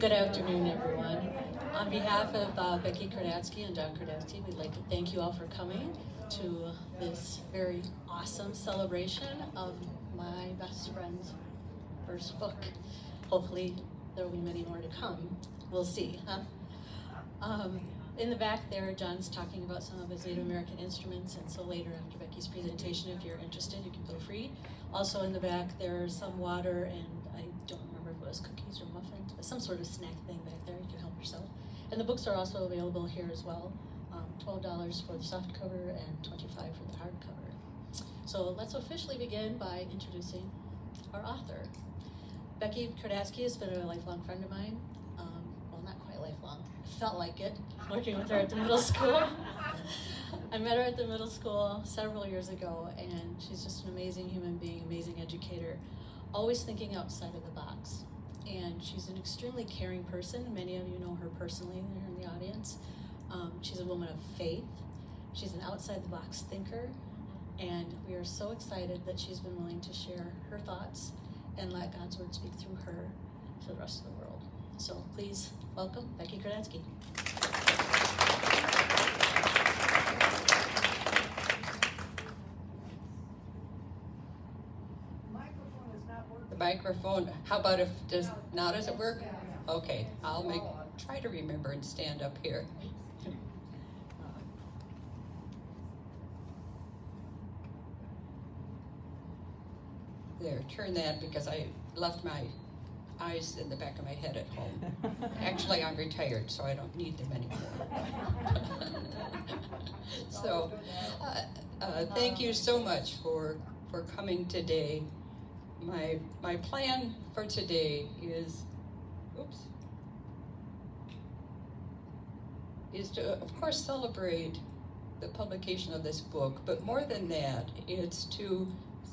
Good afternoon, everyone. On behalf of Becky Kordatzky and John Kordatzky, we'd like to thank you all for coming to this very awesome celebration of my best friend's first book. Hopefully, there will be many more to come. We'll see, huh? In the back there, John's talking about some of his Native American instruments, and so later after Becky's presentation, if you're interested, you can feel free. Also in the back, there's some water, and I don't remember if it was cookies or muffins, but some sort of snack thing back there. You can help yourself. And the books are also available here as well. $12 for the soft cover and $25 for the hardcover. So let's officially begin by introducing our author. Becky Kordatzky has been a lifelong friend of mine. Well, not quite lifelong. It felt like it, working with her at the middle school. I met her at the middle school several years ago, and she's just an amazing human being, amazing educator, always thinking outside of the box. And she's an extremely caring person. Many of you know her personally, they're in the audience. She's a woman of faith. She's an outside-the-box thinker, and we are so excited that she's been willing to share her thoughts and let God's word speak through her to the rest of the world. So please welcome Becky Kordatzky. The microphone, how about if now does it work? Okay, I'll try to remember and stand up here. There, turn that because I left my eyes in the back of my head at home. Actually, I'm retired, so I don't need them anymore. So, thank you so much for coming today. My plan for today is to, of course, celebrate the publication of this book, but more than that, it's to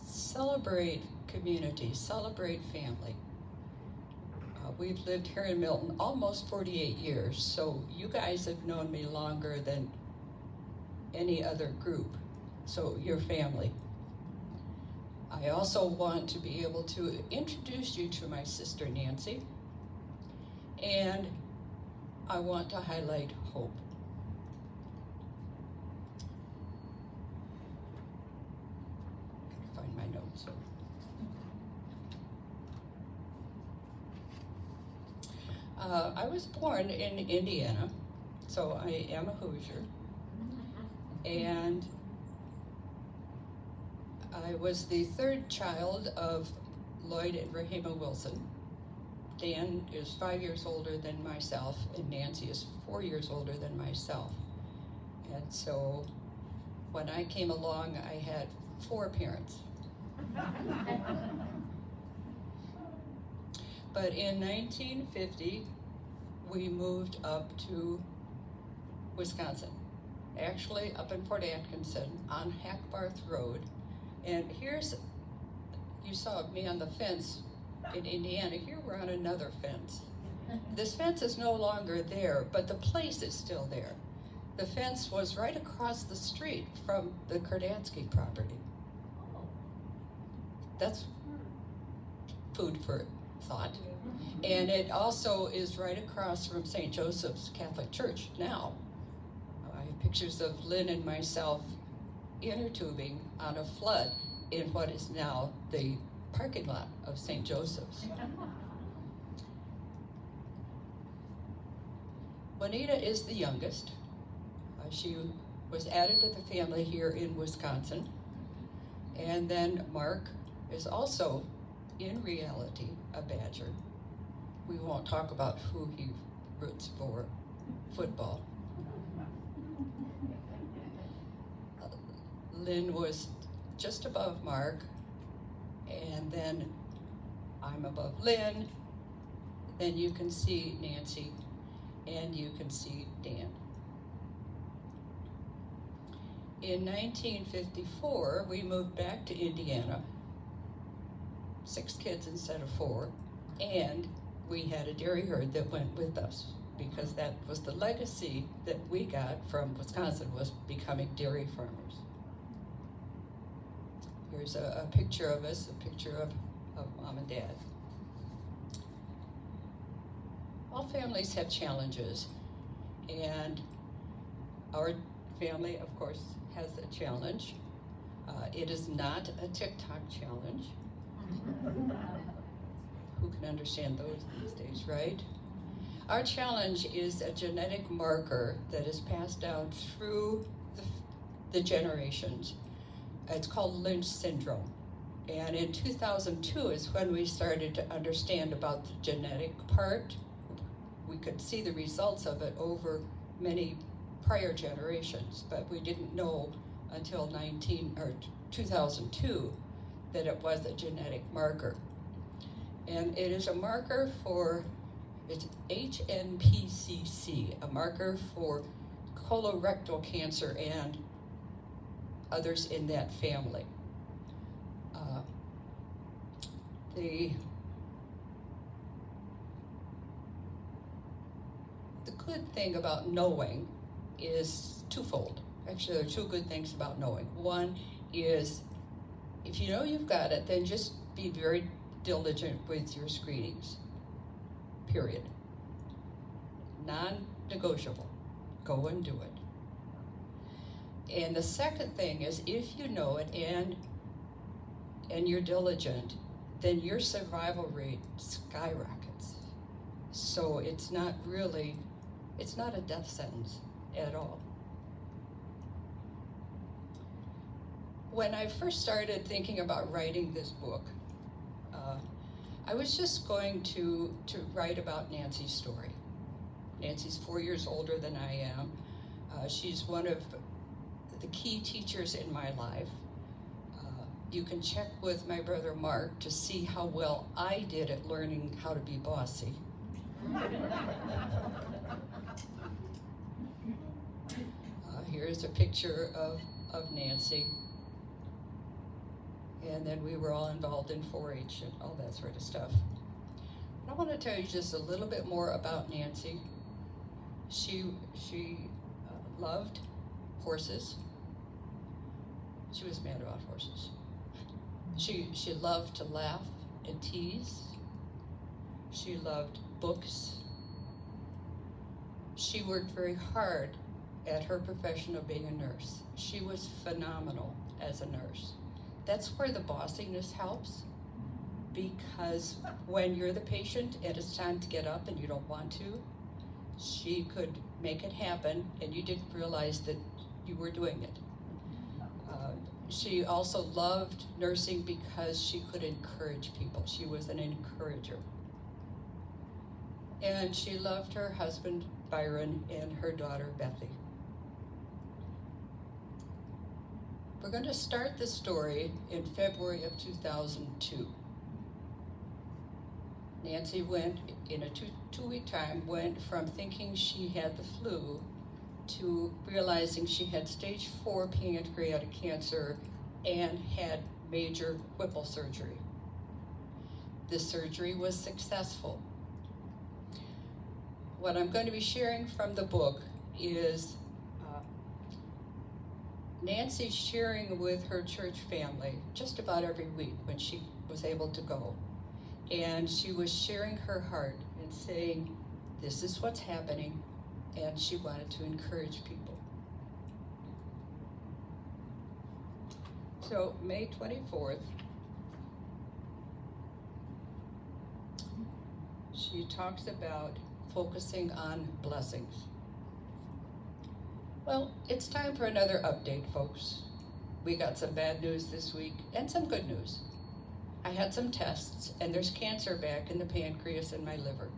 celebrate community, celebrate family. We've lived here in Milton almost 48 years, so you guys have known me longer than any other group, so you're family. I also want to be able to introduce you to my sister Nancy, and I want to highlight hope. Find my notes. I was born in Indiana, so I am a Hoosier, and I was the third child of Lloyd and Rahima Wilson. Dan is 5 years older than myself, and Nancy is 4 years older than myself. And so when I came along, I had 4 parents. But in 1950, we moved up to Wisconsin, actually up in Fort Atkinson on Hackbarth Road. And here's, you saw me on the fence in Indiana. Here we're on another fence. This fence is no longer there, but the place is still there. The fence was right across the street from the Kordatzky property. That's food for thought. And it also is right across from St. Joseph's Catholic Church now. I have pictures of Lynn and myself inner tubing on a flood in what is now the parking lot of St. Joseph's. Juanita is the youngest. She was added to the family here in Wisconsin. And then Mark is also, in reality, a Badger. We won't talk about who he roots for football. Lynn was just above Mark, and then I'm above Lynn. Then you can see Nancy, and you can see Dan. In 1954, we moved back to Indiana, 6 kids instead of 4, and we had a dairy herd that went with us because that was the legacy that we got from Wisconsin, was becoming dairy farmers. Here's a picture of us, a picture of Mom and Dad. All families have challenges, and our family, of course, has a challenge. It is not a TikTok challenge. Who can understand those these days, right? Our challenge is a genetic marker that is passed down through the generations. It's called Lynch syndrome. And in 2002 is when we started to understand about the genetic part. We could see the results of it over many prior generations, but we didn't know until 2002 that it was a genetic marker. And it is a marker for, it's HNPCC, a marker for colorectal cancer and others in that family. The good thing about knowing is twofold. Actually, there are two good things about knowing. One is, if you know you've got it, then just be very diligent with your screenings, period. Non-negotiable. Go and do it. And the second thing is, if you know it and you're diligent, then your survival rate skyrockets. So it's not a death sentence at all. When I first started thinking about writing this book, I was just going to write about Nancy's story. Nancy's 4 years older than I am. She's one of the key teachers in my life. You can check with my brother Mark to see how well I did at learning how to be bossy. Here's a picture of Nancy. And then we were all involved in 4-H and all that sort of stuff. I want to tell you just a little bit more about Nancy. She loved horses. She was mad about horses. She loved to laugh and tease. She loved books. She worked very hard at her profession of being a nurse. She was phenomenal as a nurse. That's where the bossiness helps, because when you're the patient and it's time to get up and you don't want to, she could make it happen and you didn't realize that you were doing it. She also loved nursing because she could encourage people. She was an encourager. And she loved her husband, Byron, and her daughter, Bethy. We're going to start the story in February of 2002. Nancy went, in a two-week time, went from thinking she had the flu to realizing she had stage 4 pancreatic cancer and had major Whipple surgery. The surgery was successful. What I'm going to be sharing from the book is Nancy sharing with her church family just about every week when she was able to go. And she was sharing her heart and saying, this is what's happening, and she wanted to encourage people. So May 24th, she talks about focusing on blessings. Well, it's time for another update, folks. We got some bad news this week and some good news. I had some tests, and there's cancer back in the pancreas and my liver.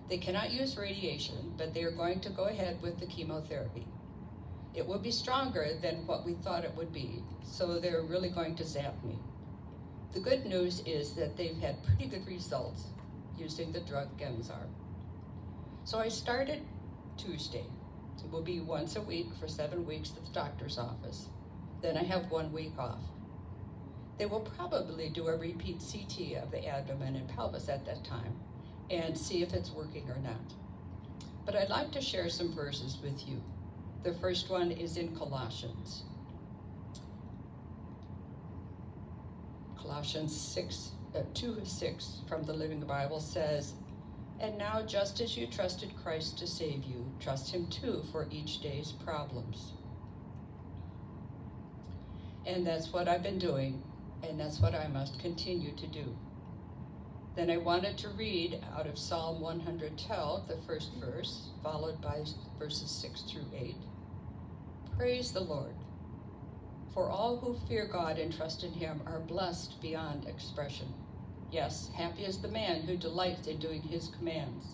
They cannot use radiation, but they are going to go ahead with the chemotherapy. It will be stronger than what we thought it would be, so they're really going to zap me. The good news is that they've had pretty good results using the drug Gemzar. So I started Tuesday. It will be once a week for 7 weeks at the doctor's office. Then I have 1 week off. They will probably do a repeat CT of the abdomen and pelvis at that time and see if it's working or not. But I'd like to share some verses with you. The first one is in Colossians. Colossians 2:6 from the Living Bible says, And now, just as you trusted Christ to save you, trust him too for each day's problems. And that's what I've been doing, and that's what I must continue to do. Then I wanted to read out of Psalm 112, the first verse, followed by verses 6 through 8. Praise the Lord. For all who fear God and trust in him are blessed beyond expression. Yes, happy is the man who delights in doing his commands.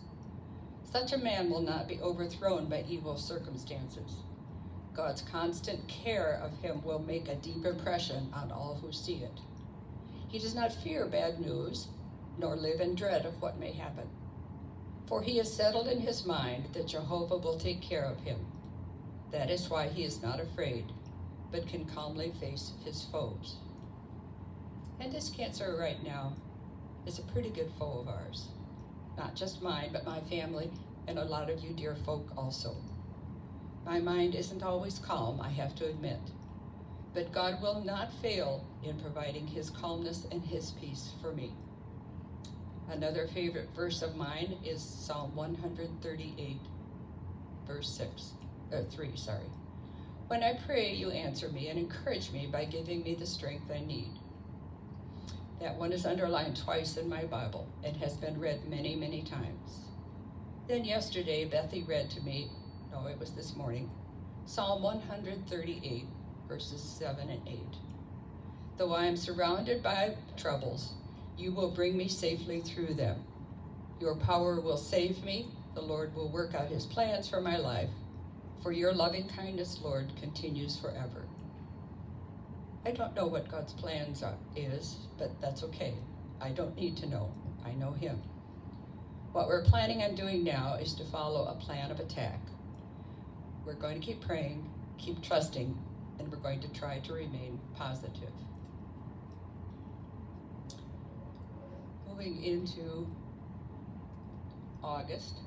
Such a man will not be overthrown by evil circumstances. God's constant care of him will make a deep impression on all who see it. He does not fear bad news, nor live in dread of what may happen. For he has settled in his mind that Jehovah will take care of him. That is why he is not afraid, but can calmly face his foes. And this cancer right now is a pretty good foe of ours. Not just mine, but my family and a lot of you dear folk also. My mind isn't always calm, I have to admit. But God will not fail in providing his calmness and his peace for me. Another favorite verse of mine is Psalm 138, verse 3. When I pray, you answer me and encourage me by giving me the strength I need. That one is underlined twice in my Bible and has been read many, many times. Then yesterday, Bethy read to me, no, it was this morning, Psalm 138, verses 7 and 8. Though I am surrounded by troubles, you will bring me safely through them. Your power will save me. The Lord will work out his plans for my life. For your loving kindness, Lord, continues forever. I don't know what God's plans is, but that's okay. I don't need to know. I know him. What we're planning on doing now is to follow a plan of attack. We're going to keep praying, keep trusting, and we're going to try to remain positive. Moving into August,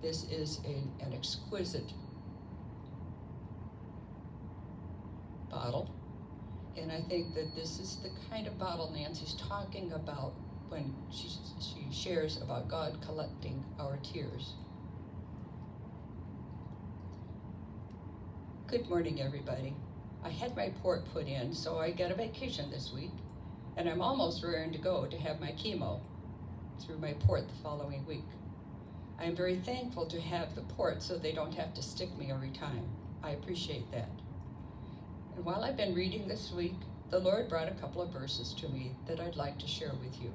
this is an exquisite bottle, and I think that this is the kind of bottle Nancy's talking about when she shares about God collecting our tears. Good morning, everybody. I had my port put in, so I get a vacation this week, and I'm almost raring to go to have my chemo through my port the following week. I'm very thankful to have the port so they don't have to stick me every time. I appreciate that. And while I've been reading this week, the Lord brought a couple of verses to me that I'd like to share with you.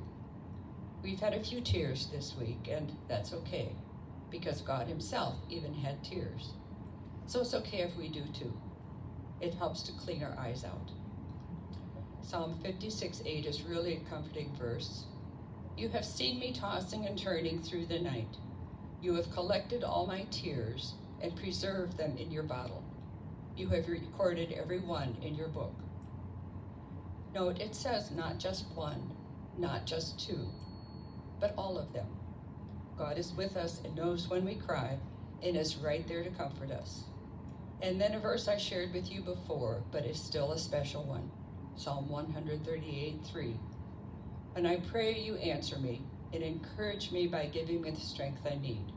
We've had a few tears this week, and that's okay, because God himself even had tears. So it's okay if we do too. It helps to clean our eyes out. Psalm 56:8 is really a comforting verse. You have seen me tossing and turning through the night. You have collected all my tears and preserved them in your bottle. You have recorded every one in your book. Note, it says not just one, not just two, but all of them. God is with us and knows when we cry and is right there to comfort us. And then a verse I shared with you before, but is still a special one. Psalm 138:3. When I pray, you answer me and encourage me by giving me the strength I need.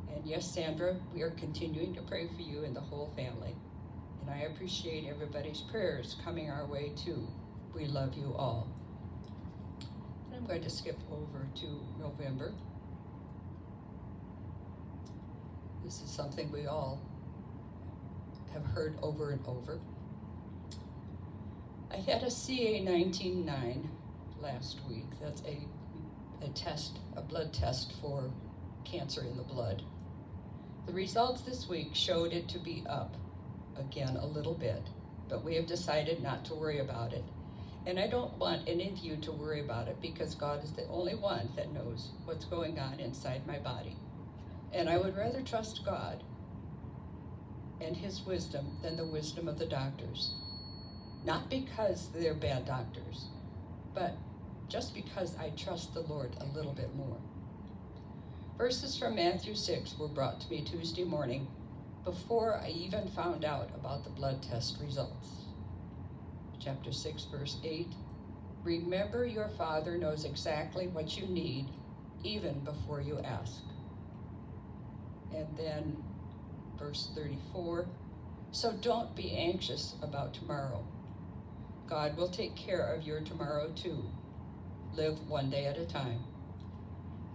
And yes, Sandra, we are continuing to pray for you and the whole family. And I appreciate everybody's prayers coming our way too. We love you all. And I'm going to skip over to November. This is something we all have heard over and over. I had a CA 19-9 last week. That's a blood test for cancer in the blood. The results this week showed it to be up again a little bit, but we have decided not to worry about it. And I don't want any of you to worry about it because God is the only one that knows what's going on inside my body. And I would rather trust God and his wisdom than the wisdom of the doctors. Not because they're bad doctors, but just because I trust the Lord a little bit more. Verses from Matthew 6 were brought to me Tuesday morning before I even found out about the blood test results. Chapter 6, verse 8, remember your Father knows exactly what you need even before you ask. And then verse 34, so don't be anxious about tomorrow. God will take care of your tomorrow too. Live one day at a time.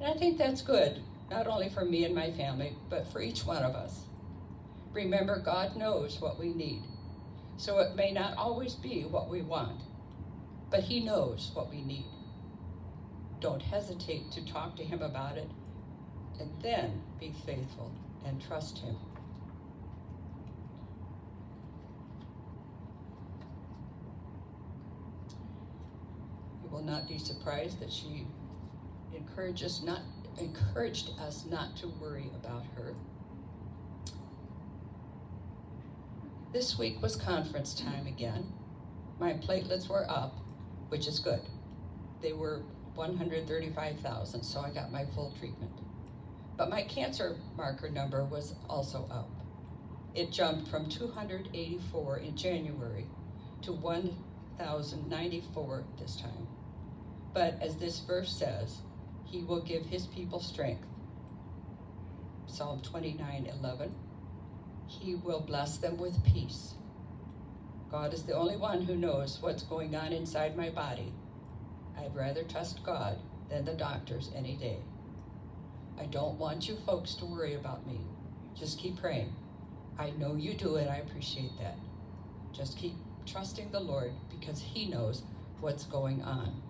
And I think that's good, not only for me and my family, but for each one of us. Remember, God knows what we need. So it may not always be what we want, but he knows what we need. Don't hesitate to talk to him about it, and then be faithful and trust him. You will not be surprised that she encouraged us not to worry about her. This week was conference time again. My platelets were up, which is good. They were 135,000, so I got my full treatment. But my cancer marker number was also up. It jumped from 284 in January to 1,094 this time. But as this verse says, he will give his people strength. Psalm 29:11. He will bless them with peace. God is the only one who knows what's going on inside my body. I'd rather trust God than the doctors any day. I don't want you folks to worry about me. Just keep praying. I know you do, and I appreciate that. Just keep trusting the Lord because he knows what's going on.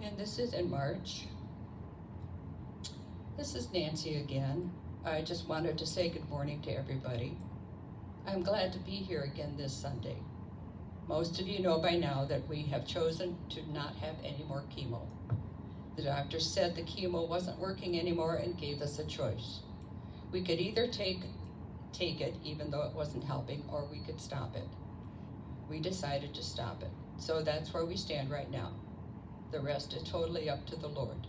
And this is in March. This is Nancy again. I just wanted to say good morning to everybody. I'm glad to be here again this Sunday. Most of you know by now that we have chosen to not have any more chemo. The doctor said the chemo wasn't working anymore and gave us a choice. We could either take it, even though it wasn't helping, or we could stop it. We decided to stop it. So that's where we stand right now. The rest is totally up to the Lord.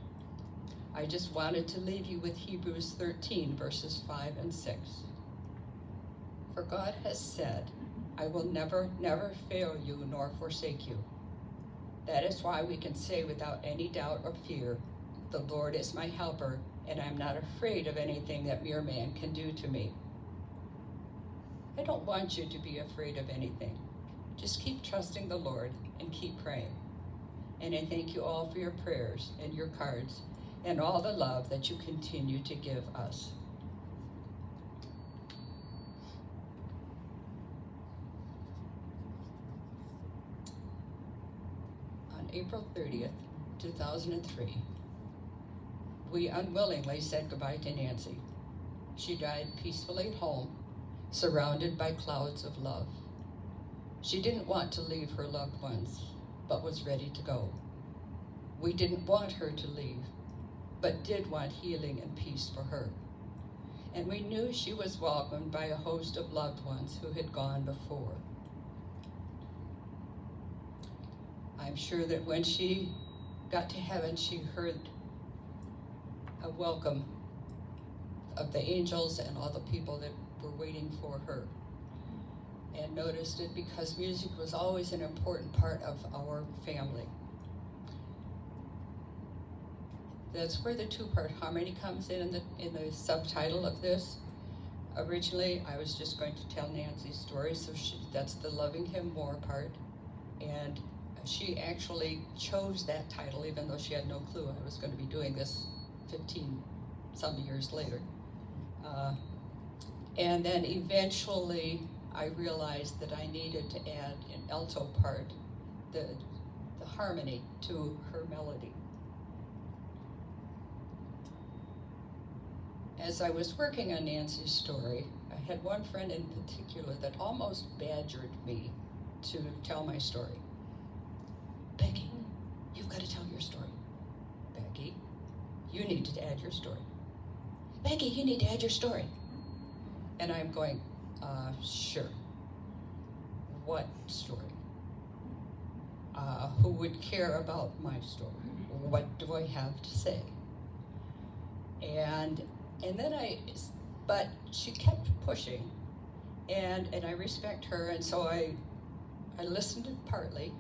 I just wanted to leave you with Hebrews 13, verses 5 and 6. For God has said, I will never, never fail you nor forsake you. That is why we can say without any doubt or fear, the Lord is my helper, and I'm not afraid of anything that mere man can do to me. I don't want you to be afraid of anything. Just keep trusting the Lord and keep praying. And I thank you all for your prayers and your cards and all the love that you continue to give us. On April 30th, 2003, we unwillingly said goodbye to Nancy. She died peacefully at home, surrounded by clouds of love. She didn't want to leave her loved ones, but was ready to go. We didn't want her to leave, but did want healing and peace for her. And we knew she was welcomed by a host of loved ones who had gone before. I'm sure that when she got to heaven, she heard a welcome of the angels and all the people that were waiting for her. And noticed it because music was always an important part of our family. That's where the two-part harmony comes in the subtitle of this. Originally, I was just going to tell Nancy's story, so that's the loving him more part. And she actually chose that title, even though she had no clue I was going to be doing this 15 some years later. And then eventually, I realized that I needed to add an alto part, the harmony to her melody. As I was working on Nancy's story, I had one friend in particular that almost badgered me to tell my story. Becky, you've got to tell your story. Becky, you need to add your story. Becky, you need to add your story. And I'm going, sure. What story? Who would care about my story? What do I have to say? And then But she kept pushing, and I respect her, and so I listened partly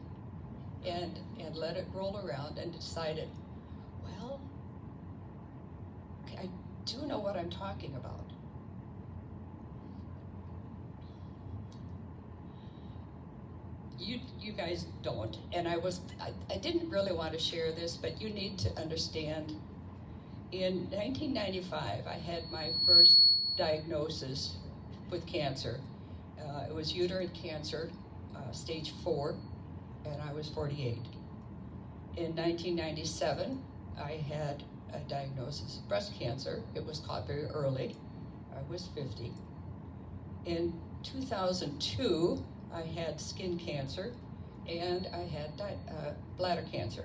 and let it roll around and decided, well, I do know what I'm talking about. You guys don't, and I didn't really want to share this, but you need to understand. In 1995, I had my first diagnosis with cancer. It was uterine cancer, stage 4, and I was 48. In 1997, I had a diagnosis of breast cancer. It was caught very early. I was 50. In 2002, I had skin cancer, and I had bladder cancer.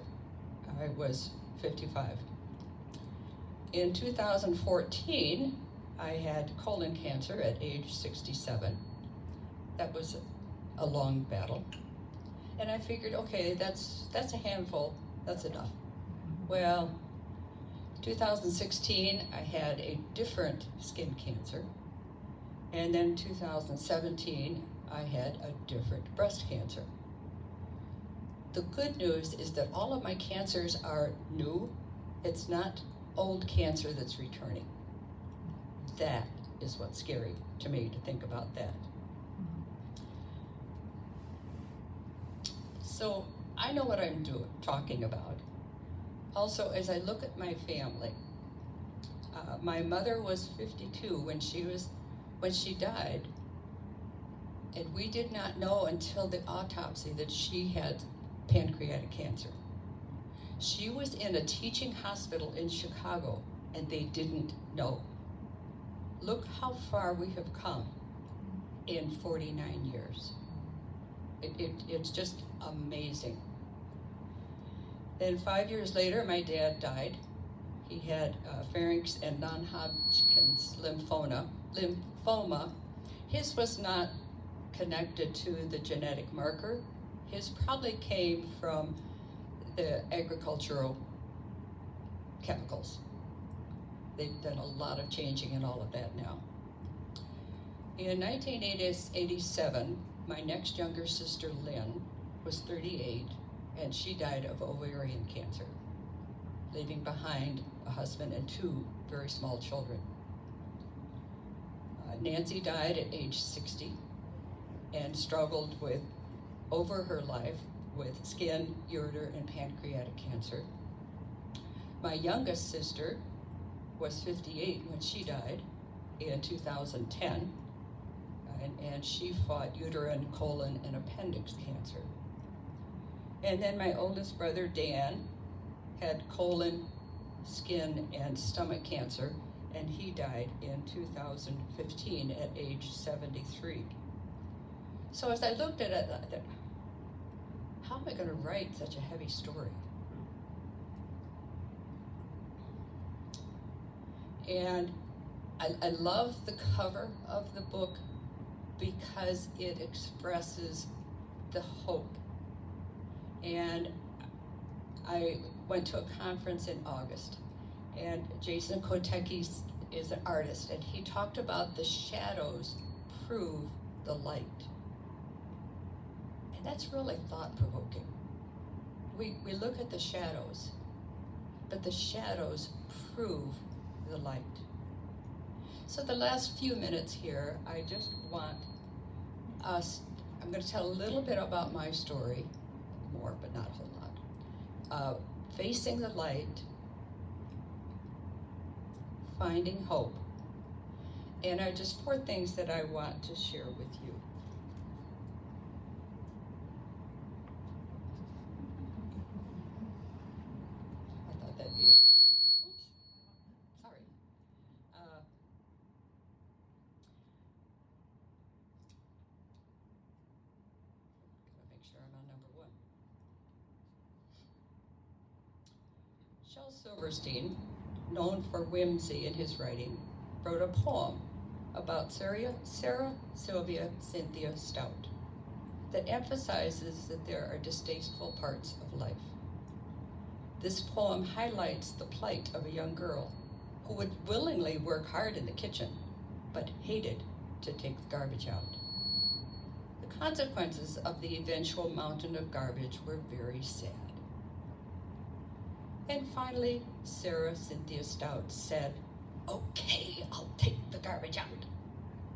I was 55. In 2014, I had colon cancer at age 67. That was a long battle. And I figured, okay, that's a handful, that's enough. Well, 2016, I had a different skin cancer. And then 2017, I had a different breast cancer. The good news is that all of my cancers are new. It's not old cancer that's returning. That is what's scary to me, to think about that. So I know what I'm talking about. Also, as I look at my family, my mother was 52 when she died, and we did not know until the autopsy that she had pancreatic cancer. She was in a teaching hospital in Chicago, and they didn't know. Look how far we have come in 49 years. It's just amazing. Then 5 years later, my dad died. He had pharynx and non-Hodgkin's lymphoma. His was not connected to the genetic marker. His probably came from the agricultural chemicals. They've done a lot of changing and all of that now. In 1987, my next younger sister, Lynn, was 38, and she died of ovarian cancer, leaving behind a husband and 2 very small children. Nancy died at age 60 and struggled over her life with skin, ureter, and pancreatic cancer. My youngest sister was 58 when she died in 2010, and she fought uterine, colon, and appendix cancer. And then my oldest brother, Dan, had colon, skin, and stomach cancer, and he died in 2015 at age 73. So as I looked at it, I thought, how am I going to write such a heavy story? And I love the cover of the book because it expresses the hope. And I went to a conference in August, and Jason Kotecky is an artist, and he talked about the shadows prove the light. And that's really thought-provoking. We look at the shadows, but the shadows prove the light. So the last few minutes here, I just want I'm going to tell a little bit about my story, more, but not a whole lot. Facing the light, finding hope, and are just 4 things that I want to share with you. I thought that'd be it. Oops, sorry. Gotta make sure I'm on number 1. Shel Silverstein, known for whimsy in his writing, wrote a poem about Sarah Sylvia Cynthia Stout that emphasizes that there are distasteful parts of life. This poem highlights the plight of a young girl who would willingly work hard in the kitchen but hated to take the garbage out. The consequences of the eventual mountain of garbage were very sad. And finally, Sarah Cynthia Stout said, "Okay, I'll take the garbage out."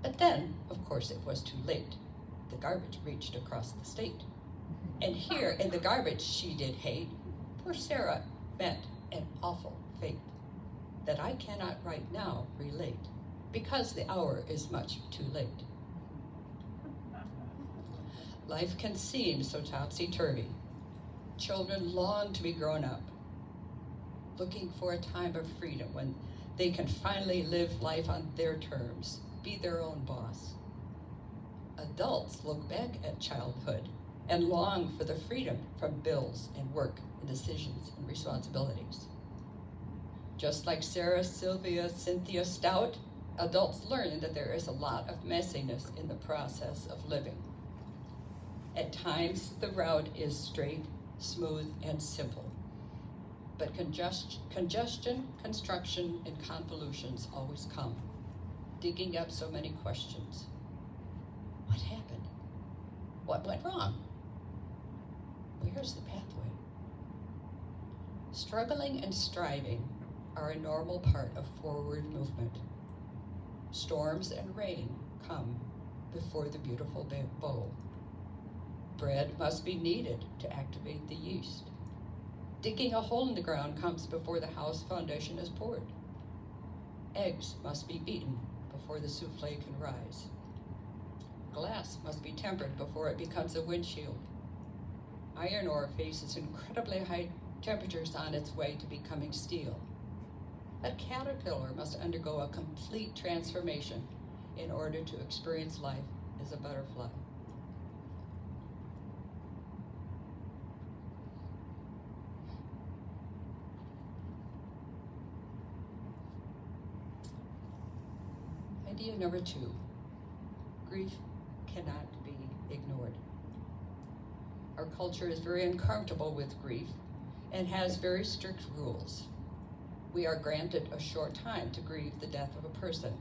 But then, of course, it was too late. The garbage reached across the state. And here in the garbage she did hate, poor Sarah met an awful fate that I cannot right now relate, because the hour is much too late. Life can seem so topsy-turvy. Children long to be grown up, looking for a time of freedom when they can finally live life on their terms, be their own boss. Adults look back at childhood and long for the freedom from bills and work and decisions and responsibilities. Just like Sarah Sylvia Cynthia Stout, adults learn that there is a lot of messiness in the process of living. At times, the route is straight, smooth, and simple. But congestion, construction, and convolutions always come, digging up so many questions. What happened? What went wrong? Where's the pathway? Struggling and striving are a normal part of forward movement. Storms and rain come before the beautiful bow. Bread must be kneaded to activate the yeast. Digging a hole in the ground comes before the house foundation is poured. Eggs must be beaten before the souffle can rise. Glass must be tempered before it becomes a windshield. Iron ore faces incredibly high temperatures on its way to becoming steel. A caterpillar must undergo a complete transformation in order to experience life as a butterfly. Idea number 2, grief cannot be ignored. Our culture is very uncomfortable with grief and has very strict rules. We are granted a short time to grieve the death of a person,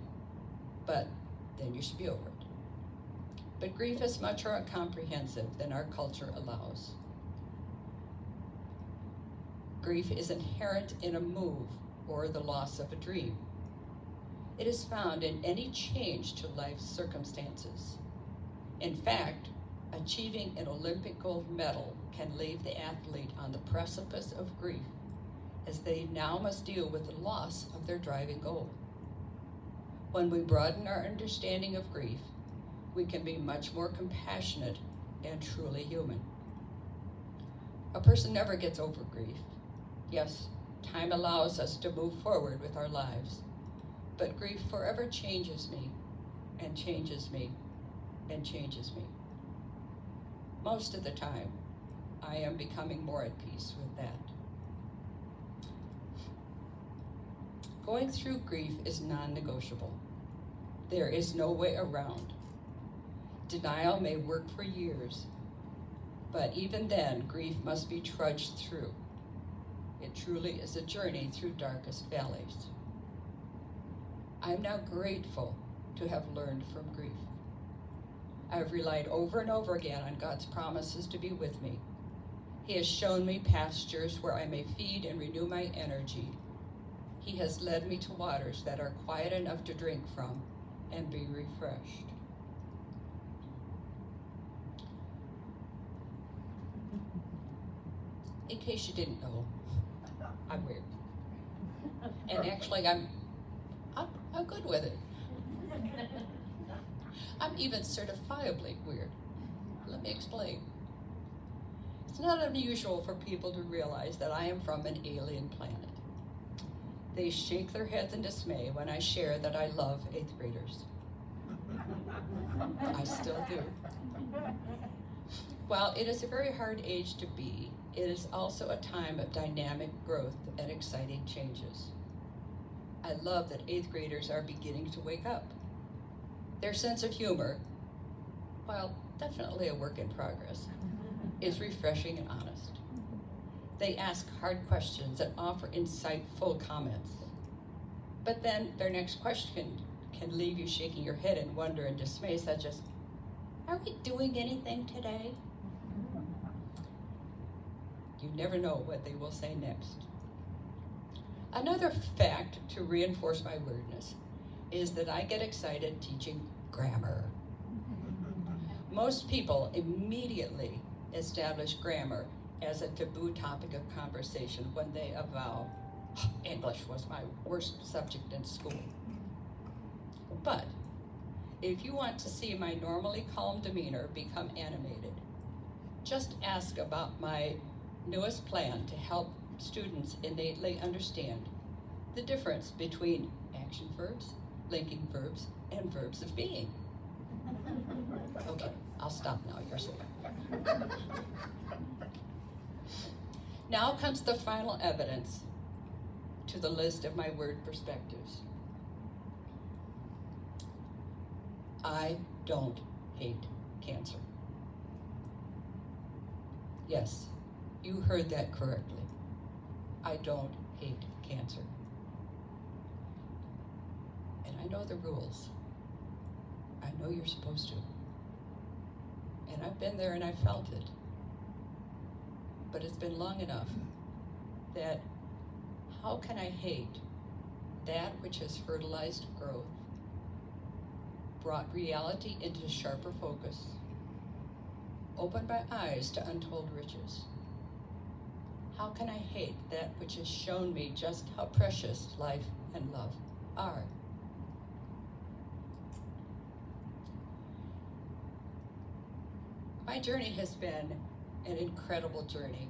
but then you should be over it. But grief is much more comprehensive than our culture allows. Grief is inherent in a move or the loss of a dream. It is found in any change to life's circumstances. In fact, achieving an Olympic gold medal can leave the athlete on the precipice of grief, as they now must deal with the loss of their driving goal. When we broaden our understanding of grief, we can be much more compassionate and truly human. A person never gets over grief. Yes, time allows us to move forward with our lives, but grief forever changes me, and changes me, and changes me. Most of the time, I am becoming more at peace with that. Going through grief is non-negotiable. There is no way around. Denial may work for years, but even then, grief must be trudged through. It truly is a journey through darkest valleys. I'm now grateful to have learned from grief. I have relied over and over again on God's promises to be with me. He has shown me pastures where I may feed and renew my energy. He has led me to waters that are quiet enough to drink from and be refreshed. In case you didn't know, I'm weird. And actually, I'm good with it. I'm even certifiably weird. Let me explain. It's not unusual for people to realize that I am from an alien planet. They shake their heads in dismay when I share that I love 8th graders. I still do. While it is a very hard age to be, it is also a time of dynamic growth and exciting changes. I love that 8th graders are beginning to wake up. Their sense of humor, while definitely a work in progress, is refreshing and honest. They ask hard questions and offer insightful comments. But then their next question can leave you shaking your head in wonder and dismay, such as, are we doing anything today? You never know what they will say next. Another fact to reinforce my weirdness is that I get excited teaching grammar. Most people immediately establish grammar as a taboo topic of conversation when they avow, English was my worst subject in school. But if you want to see my normally calm demeanor become animated, just ask about my newest plan to help students innately understand the difference between action verbs, linking verbs, and verbs of being. Okay, I'll stop now, you're safe. Now comes the final evidence to the list of my word perspectives. I don't hate cancer. Yes, you heard that correctly. I don't hate cancer. And I know the rules. I know you're supposed to. And I've been there and I felt it. But it's been long enough that how can I hate that which has fertilized growth, brought reality into sharper focus, opened my eyes to untold riches? How can I hate that which has shown me just how precious life and love are? My journey has been an incredible journey,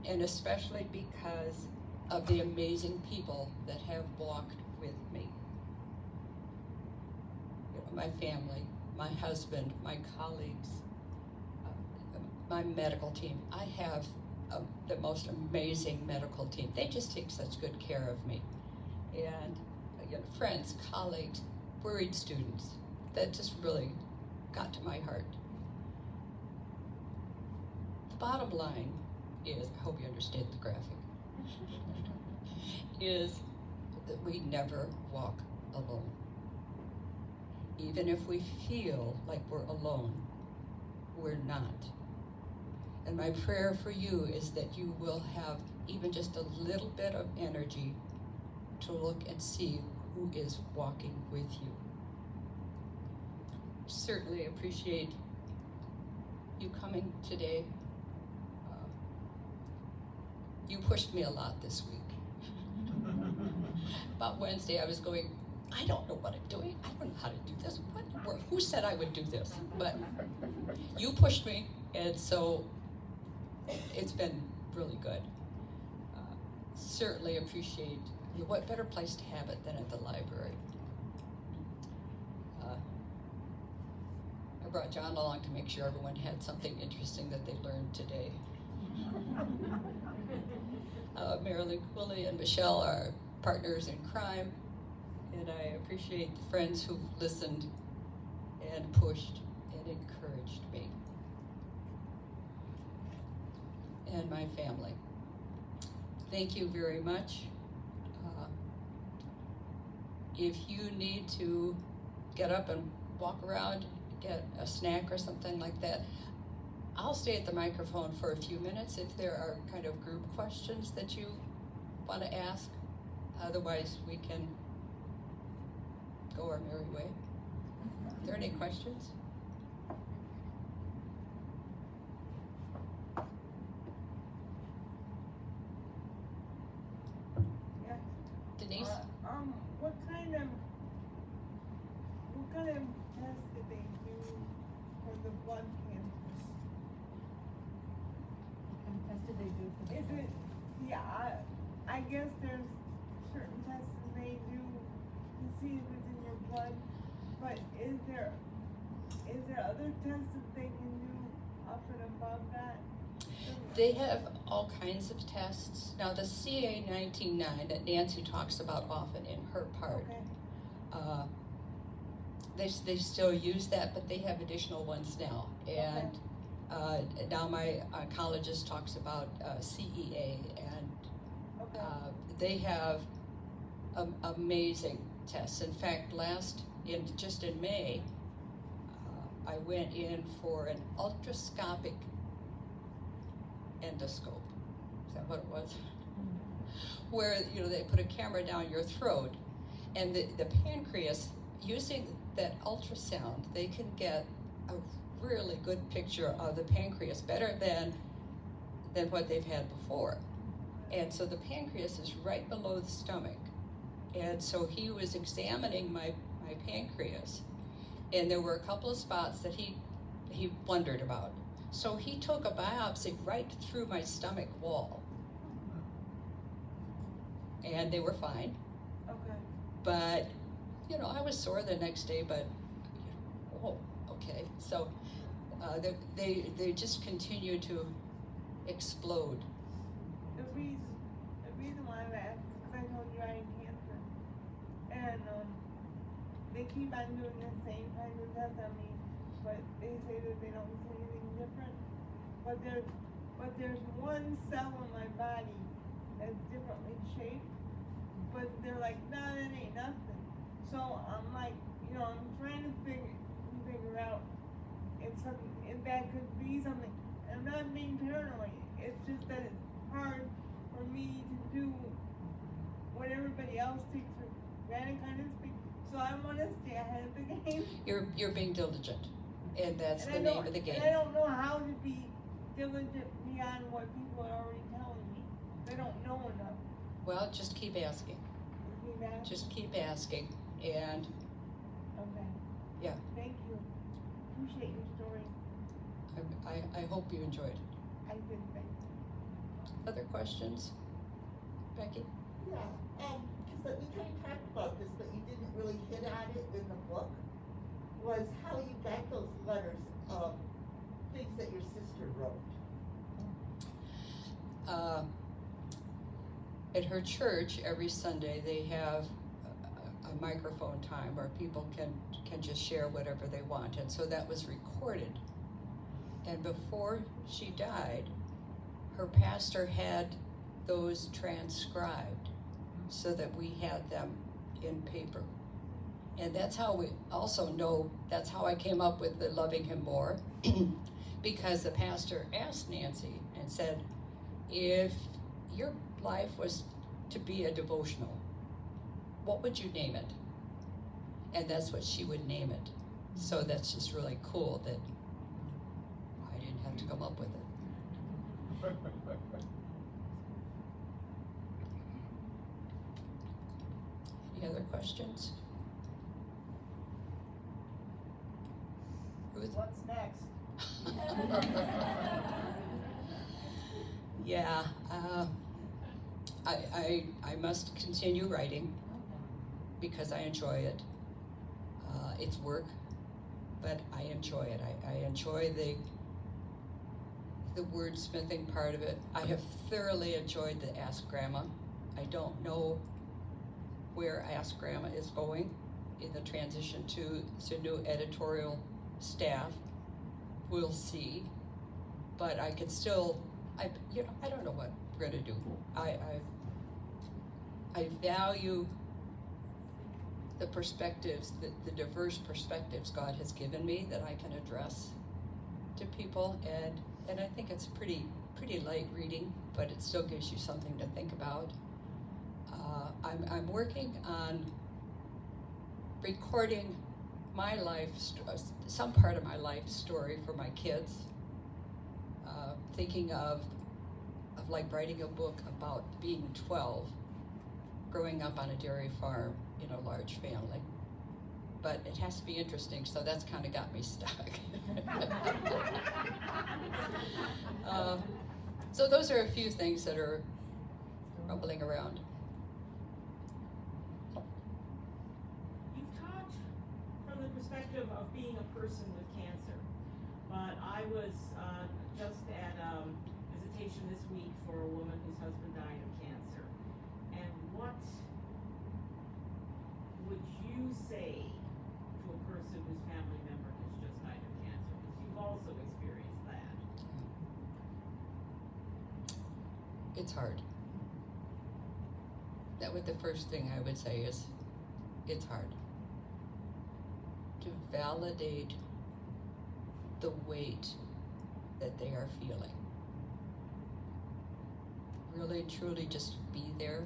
and especially because of the amazing people that have walked with me. You know, my family, my husband, my colleagues, my medical team. I have the most amazing medical team. They just take such good care of me. And you know, friends, colleagues, worried students, that just really got to my heart. The bottom line is, I hope you understand the graphic, is that we never walk alone. Even if we feel like we're alone, we're not. And my prayer for you is that you will have even just a little bit of energy to look and see who is walking with you. Certainly appreciate you coming today. You pushed me a lot this week. About Wednesday I was going, I don't know what I'm doing. I don't know how to do this. Who said I would do this? But you pushed me, and so it's been really good. Certainly appreciate, what better place to have it than at the library. I brought John along to make sure everyone had something interesting that they learned today. Marilyn Cooley and Michelle are partners in crime, and I appreciate the friends who've listened and pushed and encouraged me. And my family. Thank you very much. If you need to get up and walk around, get a snack or something like that, I'll stay at the microphone for a few minutes if there are kind of group questions that you want to ask. Otherwise, we can go our merry way. Are there any questions? Yeah. Denise? What kind of test did they do for the blood cancers? What kind of test did they do for the Is blood? it, yeah, I guess there's certain tests that they do to see if it's in your blood, but is there other tests that they can do up and above that? They have all kinds of tests. Now, the CA 19-9 that Nancy talks about often in her part, Okay. they still use that, but they have additional ones now. And now my oncologist talks about CEA, and Okay. they have amazing tests. In fact, just in May, I went in for an ultrascopic endoscope. Is that what it was? Where, you know, they put a camera down your throat, and the pancreas, using that ultrasound, they can get a really good picture of the pancreas, better than what they've had before. And so the pancreas is right below the stomach. And so he was examining my pancreas, and there were a couple of spots that he wondered about. So he took a biopsy right through my stomach wall. And they were fine. Okay. But, you know, I was sore the next day, but, oh, okay. So they just continue to explode. The reason why I asked is because I told you I had cancer. And they keep on doing the same kind of test on me, but they say that they don't see anything different. But there's one cell in my body that's differently shaped, but they're like, nah, that ain't nothing. So I'm like, you know, I'm trying to figure out if that could be something. I'm not being paranoid. It's just that it's hard for me to do what everybody else takes for granted, kind of speak. So I want to stay ahead of the game. You're being diligent, and that's the name of the game. And I don't know how to be diligent beyond what people are already telling me. I don't know enough. Well, just keep asking. Just keep asking, and okay. Yeah. Thank you. Appreciate your story. I hope you enjoyed it. I did. Thank you. Other questions, Becky? Yeah, because we kind of talked about this, but you didn't really hit on it in the book, was how you got those letters of things that your sister wrote. At her church, every Sunday, they have a microphone time where people can just share whatever they want. And so that was recorded. And before she died, her pastor had those transcribed so that we had them in paper. And that's how we also know, that's how I came up with the Loving Him More, because the pastor asked Nancy and said, if your life was to be a devotional, what would you name it? And that's what she would name it. So that's just really cool that I didn't have to come up with it. Any other questions? Ruth? What's next? Yeah, I must continue writing because I enjoy it. It's work, but I enjoy it. I enjoy the wordsmithing part of it. I have thoroughly enjoyed the Ask Grandma. I don't know where Ask Grandma is going in the transition to new editorial staff. We'll see, but I can still, I don't know what we're gonna do. I value the perspectives, the diverse perspectives God has given me that I can address to people, and I think it's pretty light reading, but it still gives you something to think about. I'm working on recording my life, some part of my life story for my kids. Thinking of like writing a book about being 12, growing up on a dairy farm in a large family. But it has to be interesting, so that's kind of got me stuck. So those are a few things that are rumbling around. You've talked from the perspective of being a person with cancer, but I was just at visitation this week for a woman whose husband died of cancer. And what would you say to a person whose family member has just died of cancer? Because you've also experienced that. It's hard. That would the first thing I would say is it's hard to validate the weight that they are feeling. Really, truly just be there.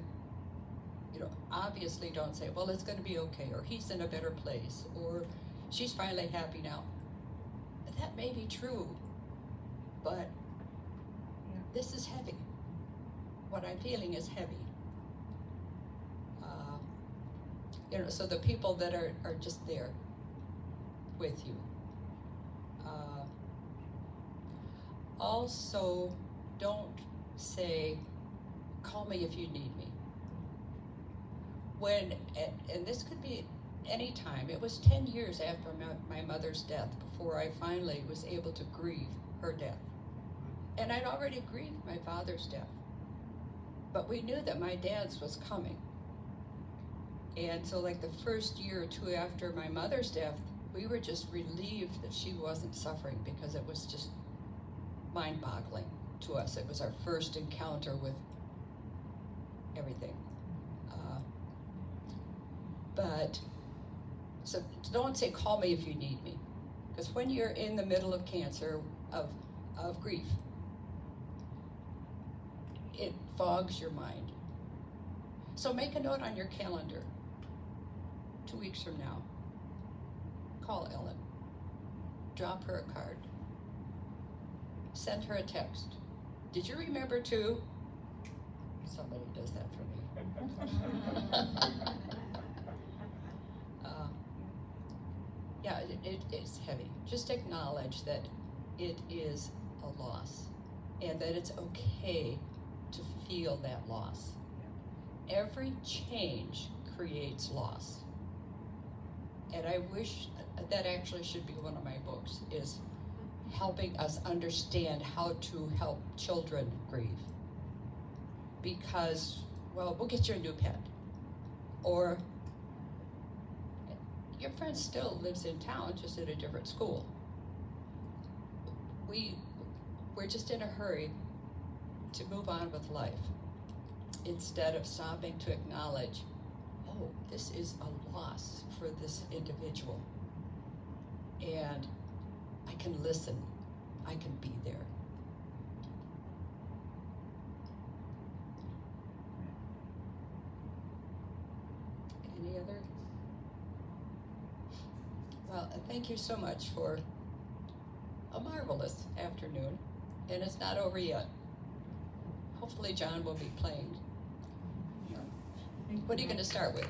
You know, obviously don't say, well, it's going to be okay, or he's in a better place, or she's finally happy now. That may be true, but this is heavy. What I'm feeling is heavy. You know, so the people that are just there with you. Also, don't say, call me if you need me. When, and this could be any time, it was 10 years after my mother's death before I finally was able to grieve her death. And I'd already grieved my father's death. But we knew that my dad's was coming. And so like the first year or two after my mother's death, we were just relieved that she wasn't suffering, because it was just mind-boggling to us. It was our first encounter with everything. But, so don't say, call me if you need me. Because when you're in the middle of cancer, of grief, it fogs your mind. So make a note on your calendar. 2 weeks from now, call Ellen. Drop her a card. Send her a text. Did you remember to? Somebody does that for me. Yeah, it's heavy. Just acknowledge that it is a loss, and that it's okay to feel that loss. Every change creates loss. And I wish that actually should be one of my books, is helping us understand how to help children grieve. Because, well, we'll get you a new pet. Or your friend still lives in town, just at a different school. We're just in a hurry to move on with life, instead of stopping to acknowledge, oh, this is a loss for this individual. And I can listen, I can be there. Any other? Well, thank you so much for a marvelous afternoon, and it's not over yet. Hopefully John will be playing. What are you going to start with?